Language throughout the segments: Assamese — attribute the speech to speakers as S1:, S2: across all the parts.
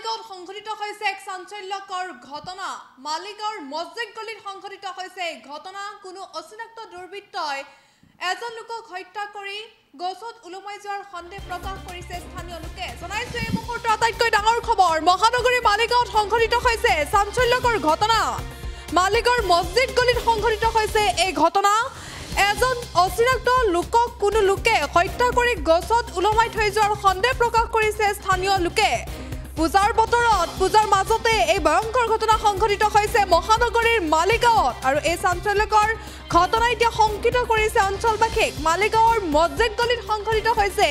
S1: মালিগাঁৱত সংঘটিত হৈছে এক চাঞ্চল্যকৰ ঘটনা। মালিগাঁৱৰ মছজিদ গলিত সংঘটিত হৈছে এই ঘটনা। কোনো অচিনাক্ত দুৰ্বৃত্তই এজন লোকক হত্যা কৰি গছত ওলমাই যোৱাৰ সন্দেহ প্ৰকাশ কৰিছে স্থানীয় লোকে। জনাইছে এই মুহূৰ্তৰ আটাইতকৈ ডাঙৰ খবৰ, মহানগৰীৰ মালিগাঁৱত সংঘটিত হৈছে চাঞ্চল্যকৰ ঘটনা। মালিগাঁৱৰ মছজিদ গলিত সংঘটিত হৈছে এই ঘটনা। এজন অচিনাক্ত লোকক কোনো লোকে হত্যা কৰি গছত ওলমাই থৈ যোৱাৰ সন্দেহ প্ৰকাশ কৰিছে স্থানীয় লোকে। পূজাৰ বতৰত পূজাৰ মাজতে এই ভয়ংকৰ ঘটনা সংঘটিত হৈছে মহানগৰীৰ মালিগাঁৱত। আৰু এই চাঞ্চল্যকৰ ঘটনা এতিয়া শংকিত কৰিছে অঞ্চলবাসীক। মালিগাঁৱৰ মছজিদ গলিত সংঘটিত হৈছে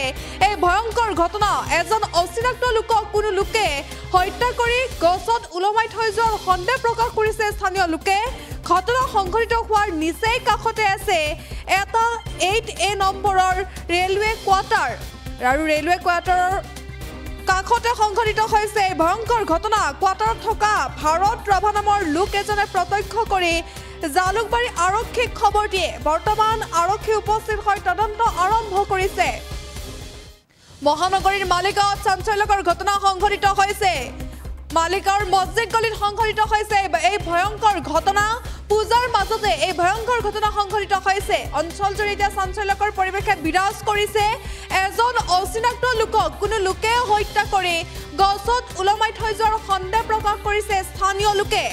S1: এই ভয়ংকৰ ঘটনা। এজন অচিনাক্ত লোকক কোনো লোকে হত্যা কৰি গছত ওলমাই থৈ যোৱাৰ সন্দেহ প্ৰকাশ কৰিছে স্থানীয় লোকে। ঘটনা সংঘটিত হোৱাৰ নিচেই কাষতে আছে এটা 8A নম্বৰৰ ৰেলৱে কোৱাৰ্টাৰ। আৰু ৰেলৱে কোৱাৰ্টাৰৰ কাষতে সংঘটিত হৈছে এই ভয়ংকৰ ঘটনা। কোৱাৰ্টাৰত থকা ভাৰত ৰাভা নামৰ লোক এজনে প্ৰত্যক্ষ কৰি জালুকবাৰী আৰক্ষীক খবৰ দিয়ে। বৰ্তমান আৰক্ষী উপস্থিত হৈ তদন্ত আৰম্ভ কৰিছে। মহানগৰীৰ মালিগাঁৱত চাঞ্চল্যকৰ ঘটনা সংঘটিত হৈছে। মালিগাঁৱৰ মছজিদ গলিত সংঘটিত হৈছে এই ভয়ংকৰ ঘটনা। পূজাৰ মাজতে এই ভয়ংকৰ ঘটনা সংঘটিত হৈছে। অঞ্চলজুৰি এতিয়া চাঞ্চল্যকৰ পৰিৱেশে বিৰাজ কৰিছে। এজন অচিনাক্ত লোকক কোনো লোকে হত্যা কৰি গছত ওলমাই থৈ যোৱাৰ সন্দেহ প্ৰকাশ কৰিছে স্থানীয় লোকে।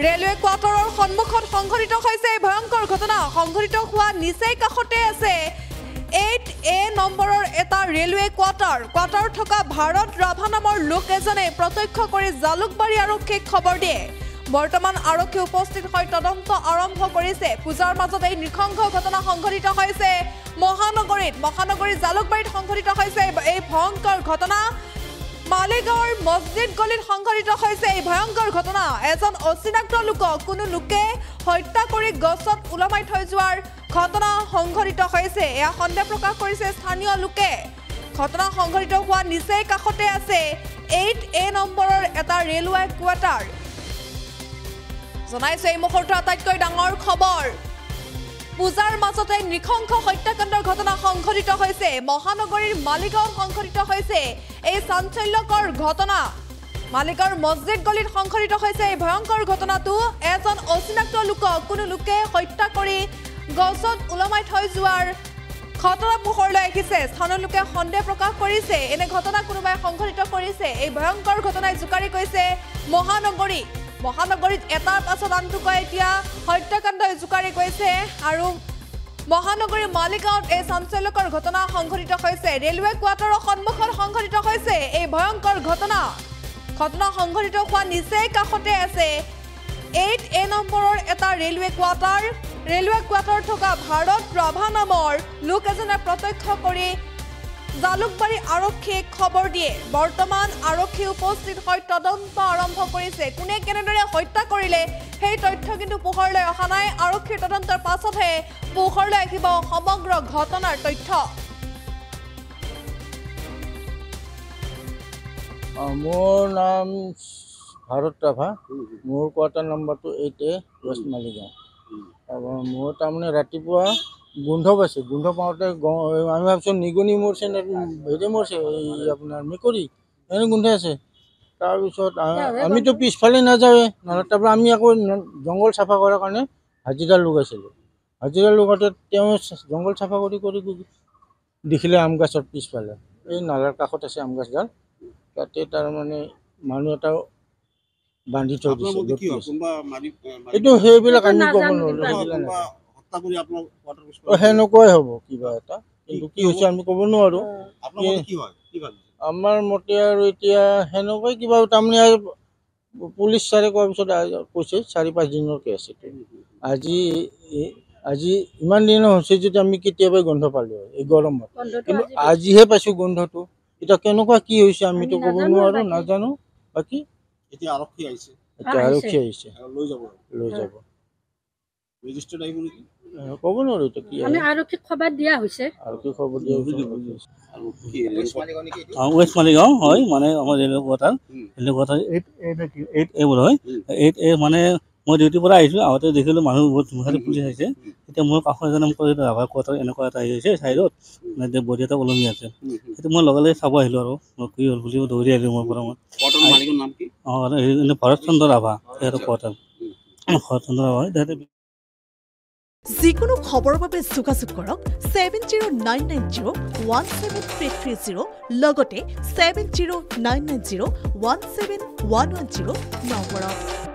S1: ৰেলৱে কোৱাৰ্টাৰৰ সন্মুখত সংঘটিত হৈছে এই ভয়ংকৰ ঘটনা। সংঘটিত হোৱা নিচেই কাষতে আছে 8A নম্বৰৰ এটা ৰেলৱে কোৱাৰ্টাৰ। কোৱাৰ্টাৰত থকা ভাৰত ৰাভা নামৰ লোক এজনে প্ৰত্যক্ষ কৰি জালুকবাৰী আৰক্ষীক খবৰ দিয়ে। বৰ্তমান আৰক্ষী উপস্থিত হৈ তদন্ত আৰম্ভ কৰিছে। পূজাৰ মাজত এই নৃশংস ঘটনা সংঘটিত হৈছে মহানগৰীৰ জালুকবাৰীত সংঘটিত হৈছে এই ভয়ংকৰ ঘটনা। মালিগাঁৱৰ মছজিদ গলিত সংঘটিত হৈছে এই ভয়ংকৰ ঘটনা। এজন অচিনাক্ত লোকক কোনো লোকে হত্যা কৰি গছত ওলমাই থৈ যোৱাৰ ঘটনা সংঘটিত হৈছে। এয়া সন্দেহ প্ৰকাশ কৰিছে স্থানীয় লোকে। ঘটনা সংঘটিত হোৱা নিচেই কাষতে আছে 8A নম্বৰৰ এটা ৰেলৱে কোৱাৰ্টাৰ। জনাইছে এই মুহূৰ্তৰ আটাইতকৈ ডাঙৰ খবৰ, পূজাৰ মাজতে নৃশংস হত্যাকাণ্ডৰ ঘটনা সংঘটিত হৈছে। মহানগৰীৰ মালিগাঁৱত সংঘটিত হৈছে এই চাঞ্চল্যকৰ ঘটনা। মালিগাঁৱৰ মছজিদ গলিত সংঘটিত হৈছে এই ভয়ংকৰ ঘটনাটো। এজন অচিনাক্ত লোকক কোনো লোকে হত্যা কৰি গছত ওলমাই থৈ যোৱাৰ ঘটনা পোহৰলৈ আহিছে। স্থানীয় লোকে সন্দেহ প্ৰকাশ কৰিছে এনে ঘটনা কোনোবাই সংঘটিত কৰিছে। এই ভয়ংকৰ ঘটনাই জোকাৰি গৈছে মহানগৰীত এটাৰ পাছত আনটোকৈ এতিয়া হত্যাকাণ্ডই জোকাৰি গৈছে। আৰু মহানগৰীৰ মালিগাঁৱত এই চাঞ্চল্যকৰ ঘটনা সংঘটিত হৈছে। ৰেলৱে কোৱাৰ্টাৰৰ সন্মুখত সংঘটিত হৈছে এই ভয়ংকৰ ঘটনা সংঘটিত হোৱা নিচেই কাষতে আছে 8A নম্বৰৰ এটা ৰেলৱে কোৱাৰ্টাৰ। ৰেলৱে কোৱাৰ্টাৰত থকা ভাৰত ৰাভা নামৰ লোক এজনে প্ৰত্যক্ষ কৰি জালুকবাৰী আৰক্ষীক খবৰ দিয়ে। বৰ্তমান আৰক্ষী উপস্থিত হৈ তদন্ত আৰম্ভ কৰিছে। কোনে কেনেদৰে হত্যা কৰিলে সেই তথ্য কিন্তু পোহৰলৈ অহা নাই। আৰক্ষীৰ তদন্তৰ পাছতহে পোহৰলৈ আহিব সমগ্ৰ ঘটনাৰ তথ্য।
S2: মোৰ নাম ভাৰত ৰাভা। মোৰ কোৱাৰ্টাৰ নম্বৰটো 8A ৱেষ্ট মালিগাঁও। মোৰ তাৰমানে ৰাতিপুৱা গোন্ধ পাইছে। গোন্ধ পাওঁতে আমি ভাবিছোঁ নিগনি মৰিছে নে হেৰি মৰিছে, এই আপোনাৰ মেকুৰী এনে গোন্ধাই আছে। তাৰপিছত আমিতো পিছফালে নাযাওঁৱে, তাৰপৰা আমি আকৌ জংঘল চাফা কৰাৰ কাৰণে হাজিৰা লগাইছিলোঁ। হাজিৰা লগাওঁতে তেওঁ জংঘল চাফা কৰি দেখিলে আম গছৰ পিছফালে, এই নালাৰ কাষত আছে আম গছডাল, তাতে তাৰমানে মানুহ এটা বান্ধি থৈ দিছে। এইটো সেইবিলাক আমি ক'ব নোৱাৰোঁ। সেনেকুৱাই হ'ব কিবা এটা, কিন্তু কি হৈছে আমি ক'ব নোৱাৰোঁ। আমাৰ মতে আৰু এতিয়া সেনেকুৱাই কিবা, তাৰমানে পুলিচ ছাৰে কোৱাৰ পিছত কৈছে 4-5 দিনৰ কেছ। আজি ইমান দিন হৈছে যদি আমি কেতিয়াবাই গোন্ধ পালোঁ এই গৰমত, কিন্তু আজিহে পাইছোঁ গোন্ধটো। এতিয়া কেনেকুৱা কি হৈছে আমিতো ক'ব নোৱাৰোঁ, নাজানো। বাকী এতিয়া আৰক্ষী আহিছে লৈ যাব। ক'ব নোৱাৰোঁ এতিয়া কি
S3: আৰক্ষীক খবৰ দিয়া হৈছে।
S4: ৱেষ্ট মালিগাঁও হয়, মানে আমাৰ ৰেলৱে কোৱাৰ্টাৰ 8A বোলা হয়। 8A মানে মই ডিউটিৰ পৰা আহিছোঁ আগতে দেখিলোঁ মানুহ বহুত ধুমুহাৰে পুলিচ আহিছে এতিয়া মোৰ কাষৰ এজনে মোক কৈছে ৰাভাৰ কোৱাৰ্টাৰ এনেকুৱা এটা আহি হৈছে ছাইডত মানে বডি এটা ওলমি আছে সেইটো মই লগে লগে চাব আহিলোঁ আৰু মই কি হ'ল বুলি দৌৰি আহিলোঁ মোৰ পৰা মই ভৰত চন্দ্ৰ ৰাভা সিহঁতৰ কোৱাৰ্টাৰ ভৰত চন্দ্ৰ ৰাভা সিহঁতে
S3: যিকোনো খবৰৰ বাবে যোগাযোগ কৰক 7099017330 লগতে 7099017110 নম্বৰত